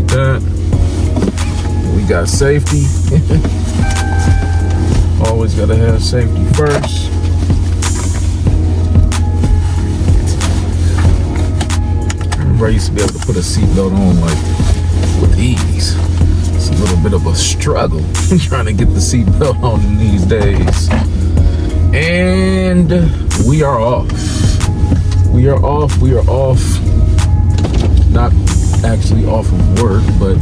like that. We got safety. Always gotta have safety first. I remember I used to be able to put a seatbelt on like with ease. It's a little bit of a struggle trying to get the seatbelt on in these days. And we are off. We are off. Not actually off of work, but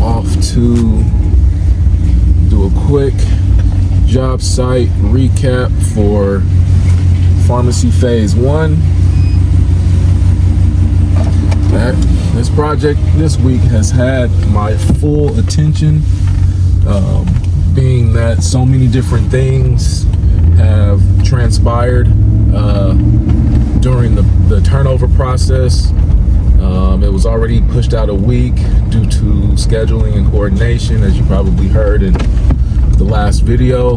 off to do a quick job site recap for pharmacy phase 1. This project this week has had my full attention, being that so many different things have transpired during the turnover process. It was already pushed out a week due to scheduling and coordination, as you probably heard in the last video.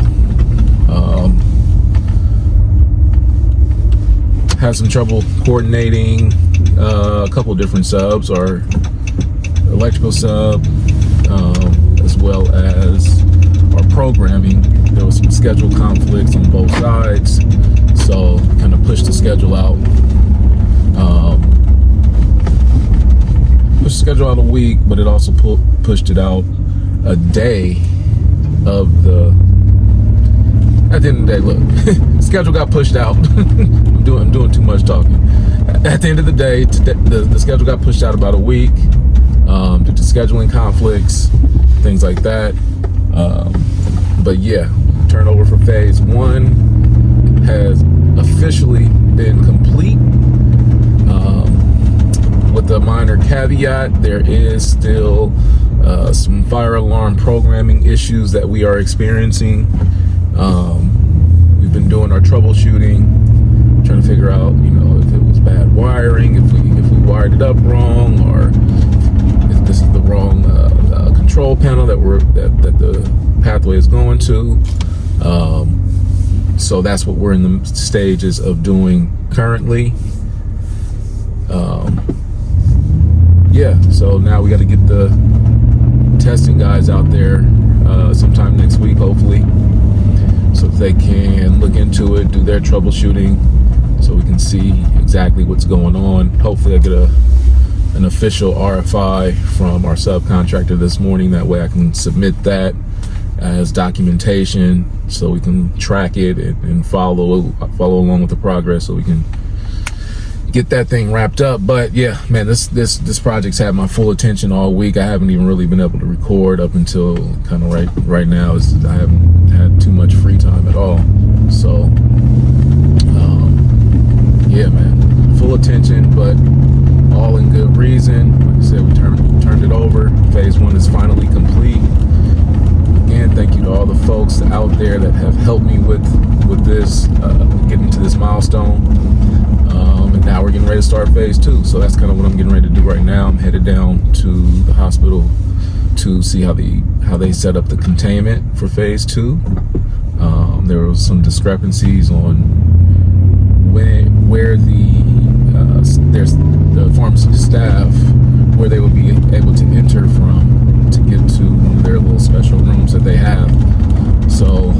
Had some trouble coordinating a couple different subs, our electrical sub, as well as our programming. There was some schedule conflicts on both sides, so kind of pushed the schedule out. Pushed the schedule out a week, but it also pushed it out a day of the. At the end of the day, look, schedule got pushed out. I'm doing too much talking. At the end of the day, the schedule got pushed out about a week due to scheduling conflicts, things like that. But yeah, turnover for phase 1 has officially been complete. With a minor caveat, there is still some fire alarm programming issues that we are experiencing. We've been doing our troubleshooting, trying to figure out, if it was bad wiring, if we wired it up wrong, or if this is the wrong control panel that the pathway is going to. So that's what we're in the stages of doing currently. Yeah, so now we got to get the testing guys out there sometime next week, hopefully, so they can look into it, do their troubleshooting, so we can see exactly what's going on. Hopefully I get an official RFI from our subcontractor this morning. That way I can submit that as documentation, so we can track it and follow along with the progress, so we can get that thing wrapped up. But yeah, man, this project's had my full attention all week. I haven't even really been able to record up until kind of right now. I haven't had too much free time at all. So yeah, man, full attention, but all in good reason. Like I said, we turned it over. Phase 1 is finally complete. Again, thank you to all the folks out there that have helped me with this, getting to this milestone. And now we're getting ready to start phase 2. So that's kind of what I'm getting ready to do right now. I'm headed down to the hospital to see how they set up the containment for phase 2. There was some discrepancies on where there's the pharmacy staff, where they would be able to enter from to get to one of their little special rooms that they have. So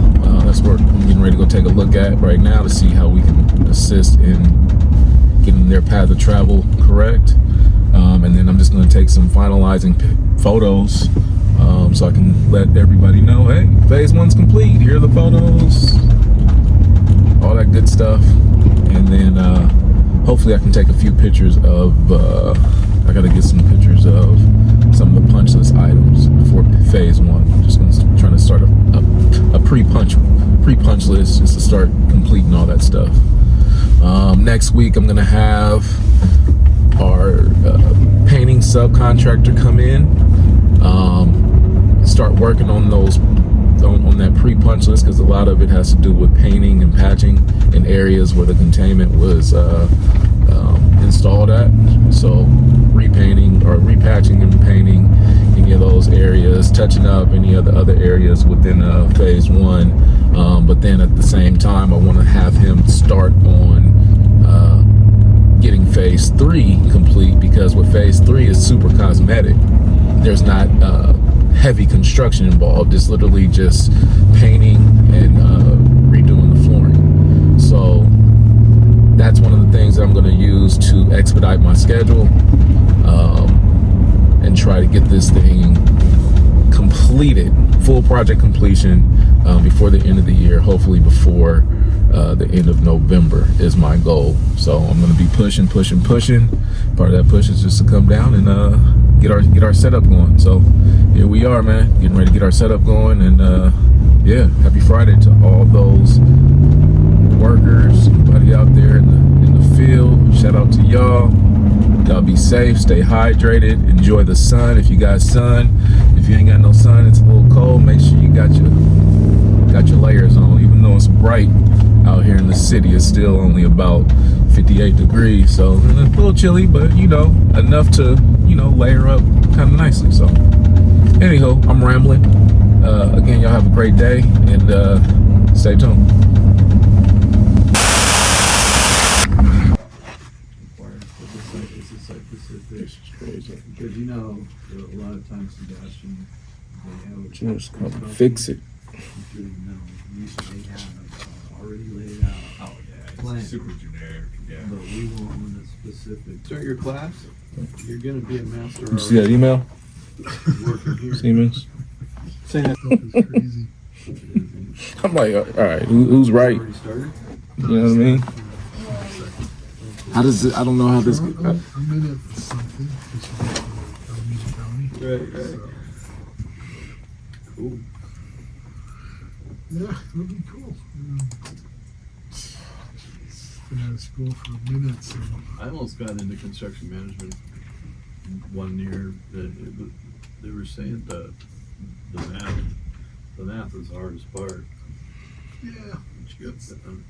that's where I'm getting ready to go take a look at right now to see how we can assist in getting their path of travel correct. And then I'm just going to take some finalizing photos so I can let everybody know, hey, phase 1's complete. Here are the photos, all that good stuff. And then hopefully I can take a few pictures of, I got to get some pictures of some of the punch list items for phase 1. I'm just trying to start a pre-punch list just to start completing all that stuff. Next week I'm gonna have our painting subcontractor come in, start working on on that pre-punch list, because a lot of it has to do with painting and patching in areas where the containment was installed at. So repainting or repatching and painting any of those areas, touching up any of the other areas within phase 1. But then at the same time, I want to have him start on getting phase 3 complete, because with phase 3 is super cosmetic. There's not heavy construction involved. It's literally just painting and redoing the flooring. So that's one of the things that I'm going to use to expedite my schedule, and try to get this thing completed, full project completion, before the end of the year. Hopefully before the end of November is my goal. So I'm going to be pushing. Part of that push is just to come down and get our setup going. So here we are, man, getting ready to get our setup going. And yeah, happy Friday to all those workers, everybody out there in the field. Shout out to y'all. Y'all be safe, stay hydrated, enjoy the sun if you got sun. If you ain't got no sun, it's a little cold, make sure you got your layers on. Even though it's bright out here in the city, it's still only about 58 degrees, so a little chilly, but enough to layer up kind of nicely. So anyhow, I'm rambling. Again, y'all have a great day, and stay tuned. This is crazy. Because a lot of times Sebastian, they have Just come fix it. Usually they have already laid out. Oh yeah, plan. Super generic. Yeah. But we want one that's specific. Start your class. You're gonna be a master. You see that email? Working here. Siemens. Saying that stuff is crazy. I'm like, all right, who's right? Already started? You know what I mean? How does it? I don't know how this. I'm in it for something. Right. So, Cool. yeah, it'll be cool. Been out of school for a minute, so I almost got into construction management one year. They were saying the math is the hardest part. yeah, But you got, I don't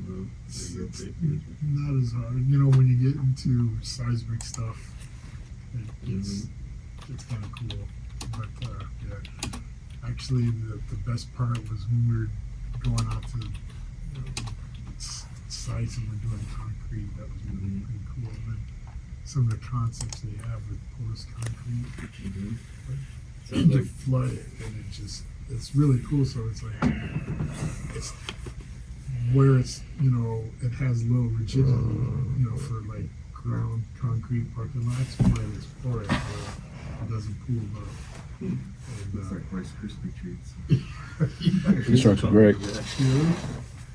know. it's not as hard. When you get into seismic stuff, it's kind of cool. But yeah, actually, the best part was when we were going out to sites and we're doing concrete. That was really pretty cool. And some of the concepts they have with porous concrete, Sounds like flood it, and it's really cool. So it's like it's where it's it has little rigidity, for like ground concrete parking lots, but it's porous, so it doesn't pool up. And, It's like Rice Krispie treats. Construction Greg.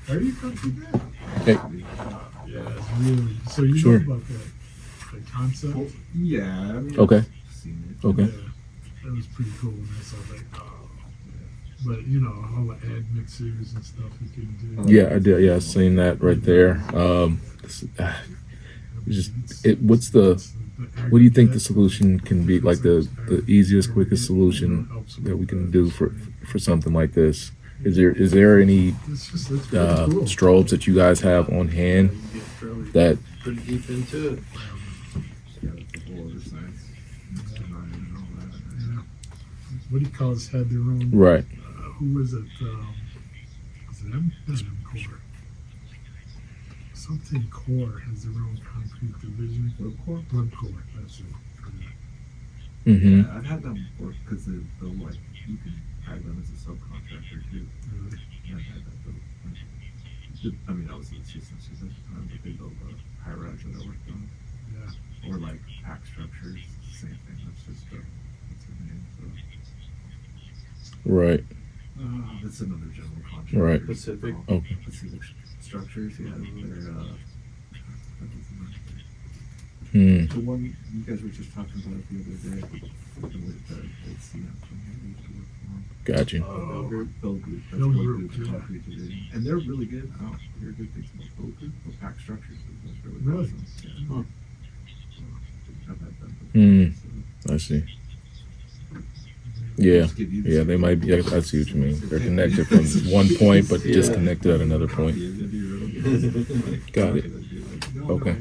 Are you country guy? Hey, Yeah, it's really. So you Sure. know about the concept? Well, yeah, I mean, Okay. I've seen it. Okay. Yeah, that was pretty cool. And I saw like, oh, yeah. But all the ad mixers and stuff you can do. Yeah, I did. Yeah, I seen that right there. What do you think the solution can be? Like the easiest, quickest solution that we can do for something like this? Is there any It's pretty cool. strobes that you guys have on hand you get fairly that? pretty deep into it. Yeah, it's a whole other science. It's design and all that. Yeah. What do you call it? Had their own. Right. Who was it? Was it M? Not M-Core. Something Core has their own concrete division. Blood Core. That's it. Mm-hmm. Yeah, I've had them work because they'll like you can hire them as a subcontractor too. Yeah, I've had that built. I mean, obviously it's just at the time, but they built high rise that I worked on, Yeah. or like pack structures. Same thing. That's just what's her name? Right. That's another general contractor. Right. Pacific. Okay. Pacific Structures. Yeah, they're Hmm. the one you guys were just talking about the other day. With the CM from here, we used to work for them. Got you. Bell Group. Bell Group. That's Bell what Group, the yeah. concrete division. And they're really good. I don't hear good things about Bell Group, but pack structures is really Really? awesome. Yeah. Huh. I've had them before, Hmm. I see. Yeah. Just give you the Yeah, they might be. I see what you mean. They're connected from one point, but Yeah. disconnected at another point. Got it. Okay.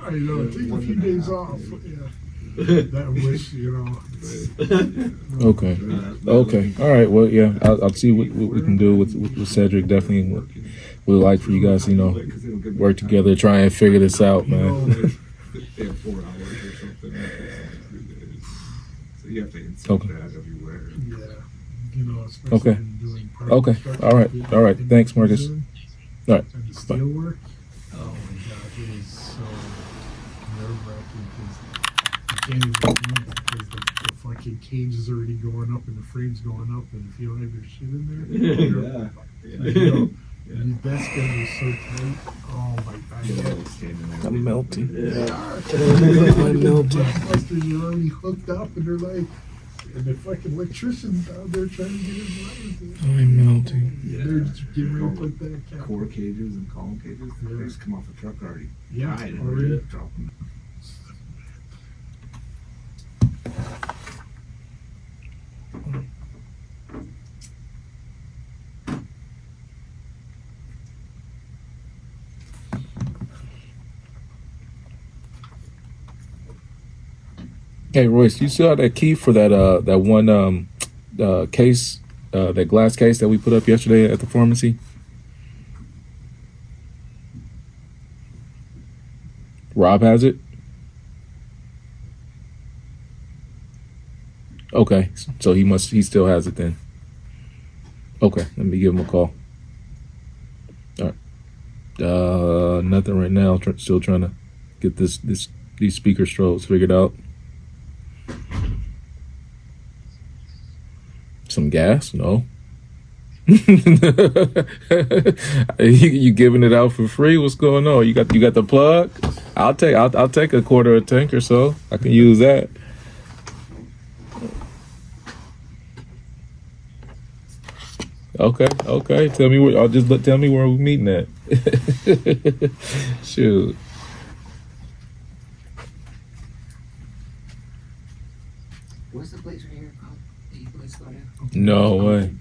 I know. Take a few days off. Yeah. That wish, Okay. Okay. All right. Well, yeah. I'll see what we can do with Cedric. Definitely, we would like for you guys, work together, try and figure this out, man. They have 4 hours or something. So you have to insert that everywhere. Yeah. Especially Okay. doing part Okay. construction. All right. Thanks, Marcus. All right. And the steel work. Oh my God, it is so nerve-wracking because you can't even do it because the fucking cage is already going up and the frame's going up, and if you don't have your shit in there, that's gonna be so tight. Oh my God. I'm melting. I'm melting. You're already hooked up, and they're like, and the fucking electrician's out there trying to get his wires in. I'm melting. They're just getting ready to put that cap. Core cages and column cages, they just come off a truck already. Yeah, Tied and already. ready to drop them. Hey, Royce, you still have that key for that one case, that glass case that we put up yesterday at the pharmacy? Rob has it? Okay, so he still has it then. Okay, let me give him a call. All right. Nothing right now. Still trying to get these speaker strobes figured out. Some gas? No. you giving it out for free? What's going on? You got the plug? I'll take a quarter of a tank or so. I can use that. Okay. Tell me tell me where we're meeting at. Shoot. What's the place right here called? That you guys go to? No way.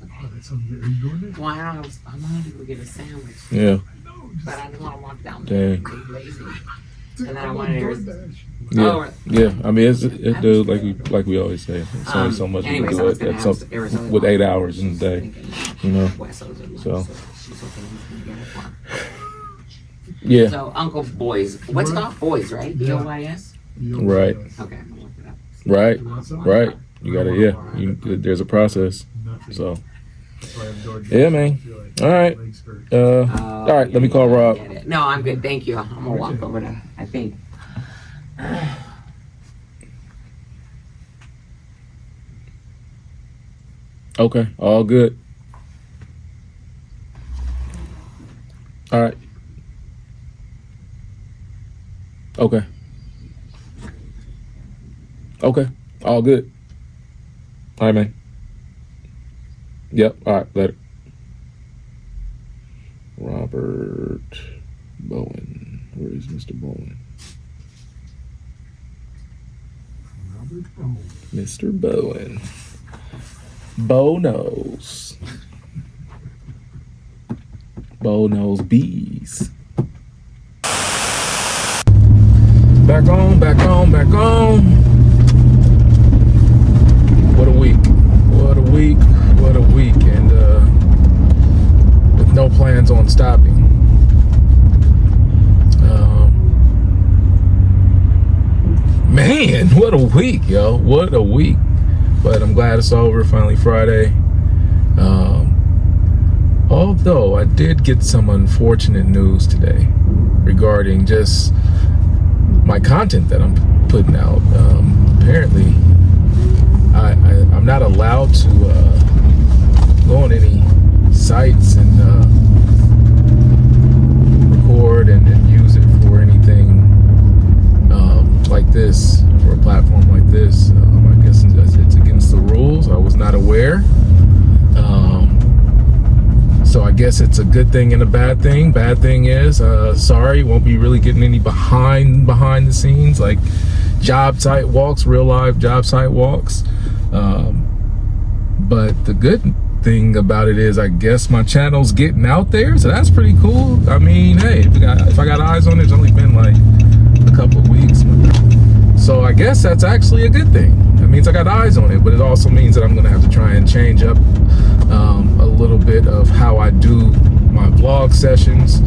Oh, that's something. Are you doing it? Well, I wanted to go get a sandwich, Yeah. but I didn't want to walk down there. Dang. I'm lazy. Dude, And then I I'm wanted on to- DoorDash. Yeah. Oh, Yeah. I mean, dude, like we always say, it's only so much we can anyways, I do was it gonna at ask Arizona with mom. 8 hours in a She's day. thinking You know. West Ozark, So. she's hoping he's gonna get it for her. Yeah. So Uncle Boys, what's it called? Boys, right? Yeah. B-O-Y-S? Right. Okay, I'm gonna look it up. Right. What's up? Right. You gotta. Yeah. There's a process. Nothing. So. That's why I'm DoorDash. Yeah, man. I feel like All right. my legs hurt. Oh, All right. Let me call yeah, I Rob. get it. No, I'm good. Thank you. I'm gonna walk over to, I think. Okay. All good. All right. Okay. Okay. All good. All right, man. Yep. All right. Later. Robert Bowen. Where is Mr. Bowen? Robert Bowen. Mr. Bowen. Bo knows. Bo knows bees. Back on. What a week. And with no plans on stopping. Man, what a week, yo. What a week. But I'm glad it's over, finally Friday. Although I did get some unfortunate news today regarding just my content that I'm putting out. Apparently, I'm not allowed to go on any sites and record and use it for anything like this, for a platform like this. I guess it's against the rules. I was not aware. So I guess it's a good thing and a bad thing. Bad thing is, sorry, won't be really getting any behind the scenes, like job site walks, real live job site walks. But the good thing about it is, I guess my channel's getting out there, so that's pretty cool. I mean, hey, if I got eyes on it, it's only been like a couple of weeks. So I guess that's actually a good thing. That means I got eyes on it, but it also means that I'm gonna have to try and change up a little bit of how I do my vlog sessions.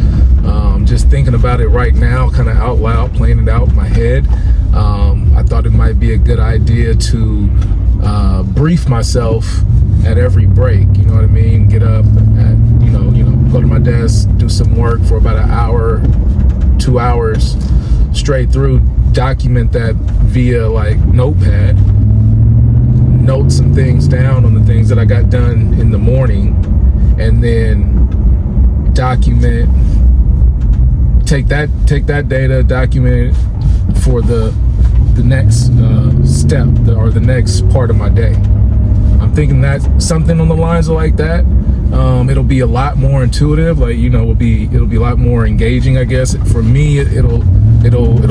Just thinking about it right now, kind of out loud, playing it out in my head. I thought it might be a good idea to brief myself at every break. You know what I mean? Get up at, go to my desk, do some work for about an hour, 2 hours straight through, document that via like Notepad, note some things down on the things that I got done in the morning, and then document, take that data, document it for the next step or the next part of my day. I'm thinking that something on the lines of like that. It'll be a lot more intuitive, like, it'll be a lot more engaging, I guess. For me, it'll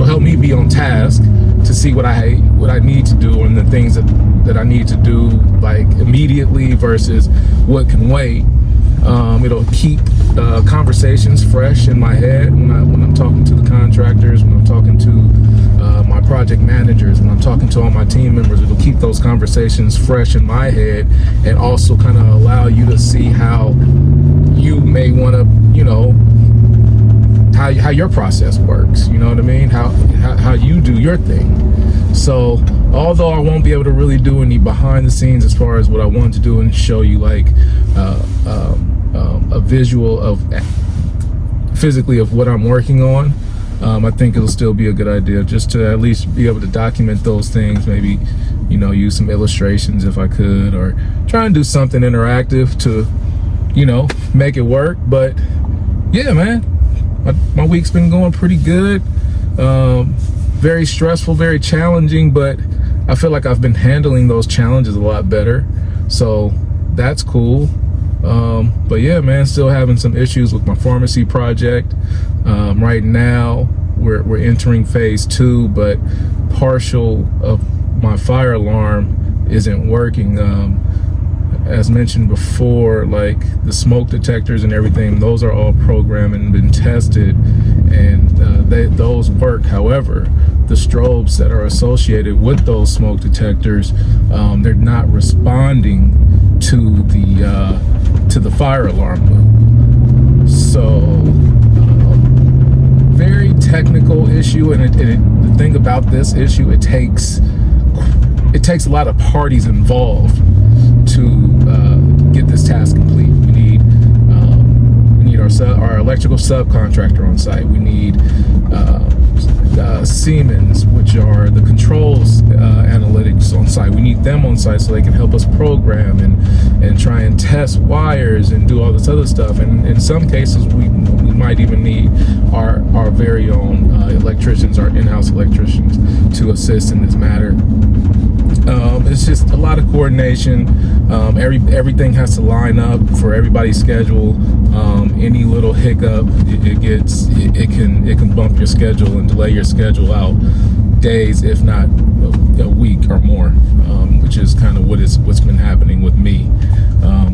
help me be on task to see what I need to do and the things that I need to do like immediately versus what can wait. It'll keep conversations fresh in my head when I'm talking to the contractors, when I'm talking to my project managers, when I'm talking to all my team members. It'll keep those conversations fresh in my head, and also kind of allow you to see how you may want to, how your process works. You know what I mean? How you do your thing. So although I won't be able to really do any behind the scenes as far as what I want to do and show you like a visual of physically of what I'm working on, I think it'll still be a good idea just to at least be able to document those things. Maybe, use some illustrations if I could, or try and do something interactive to, make it work. But yeah, man, my week's been going pretty good. Very stressful, very challenging, but I feel like I've been handling those challenges a lot better. So that's cool. But yeah, man, still having some issues with my pharmacy project. Right now we're entering phase 2, but partial of my fire alarm isn't working. As mentioned before, like the smoke detectors and everything, those are all programmed and been tested, and those work. However, the strobes that are associated with those smoke detectors, they're not responding to the fire alarm loop. So very technical issue, and the thing about this issue, it takes a lot of parties involved to get this task complete. We need our electrical subcontractor on site. We need Siemens, which are the controls analytics on site. We need them on site so they can help us program and try and test wires and do all this other stuff. And in some cases, we might even need our very own electricians, our in-house electricians, to assist in this matter. It's just a lot of coordination. Everything has to line up for everybody's schedule. Any little hiccup, it can bump your schedule and delay your schedule out days, if not a week or more, which is kind of what's been happening with me.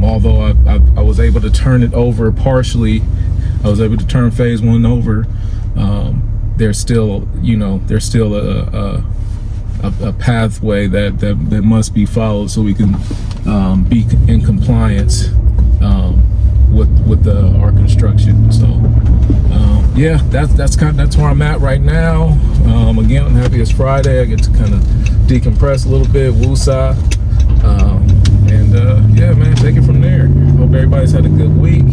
Although I was able to turn it over partially, I was able to turn phase 1 over. There's still a pathway that must be followed so we can be in compliance with our construction. So yeah, that's where I'm at right now. Again, I'm happy it's Friday. I get to kind of decompress a little bit, woosah, and yeah, man, take it from there. Hope everybody's had a good week.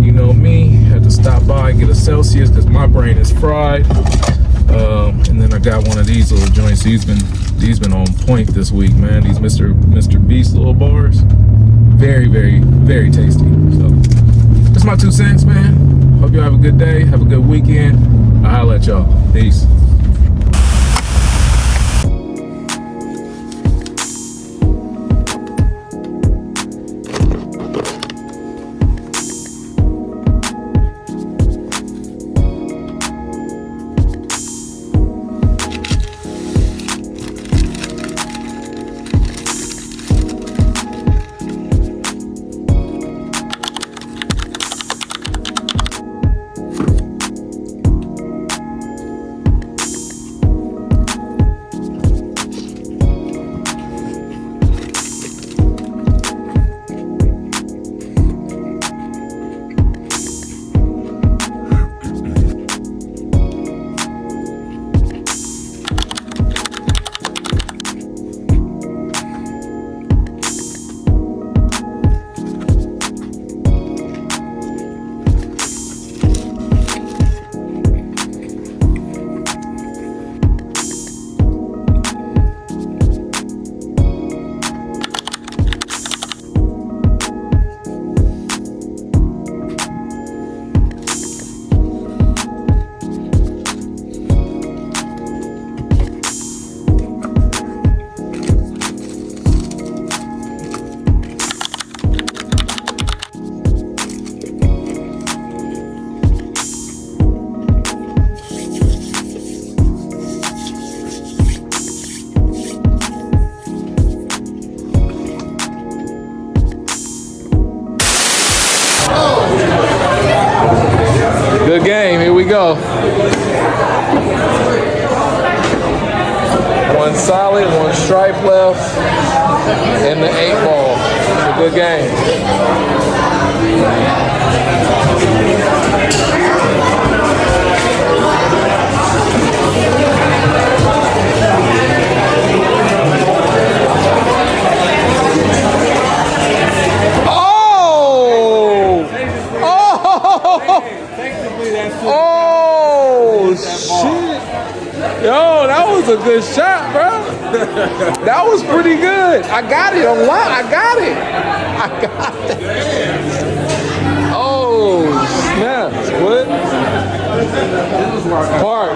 You know me, had to stop by and get a Celsius because my brain is fried. And then I got one of these little joints. These been on point this week, man. These Mr. Beast little bars, very, very, very tasty. So that's my 2 cents, man. Hope y'all have a good day, have a good weekend. I'll holla at y'all. Peace. Good game. Here we go. One solid, one stripe left, and the 8-ball. It's a good game. Oh, shit. Yo, that was a good shot, bro. That was pretty good. I got it. I got it. Oh, snap. What? Mark,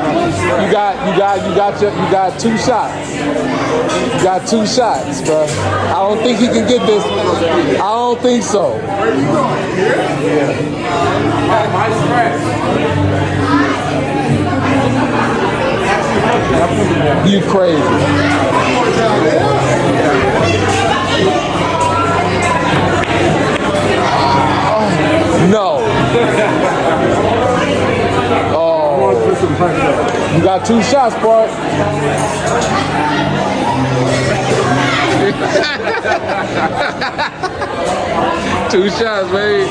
you got 2 shots. You got 2 shots, bro. I don't think he can get this. I don't think so. Where are you going? Here? Yeah. My scratch. You crazy. No. Oh. You got 2 shots, Bart. Two shots, baby.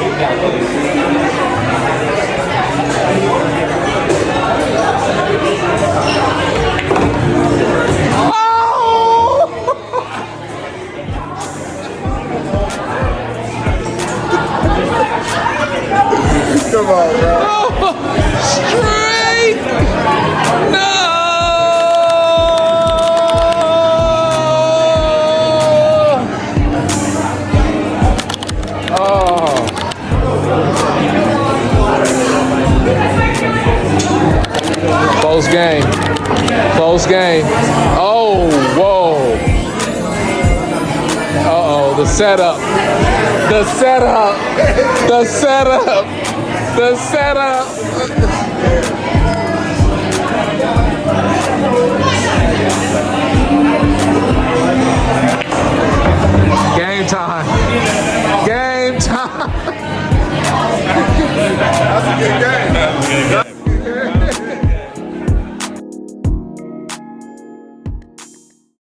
Come on, bro. Straight! No! Oh. Close game. Close game. Oh, whoa. Uh-oh, the setup. The setup. The setup. The setup.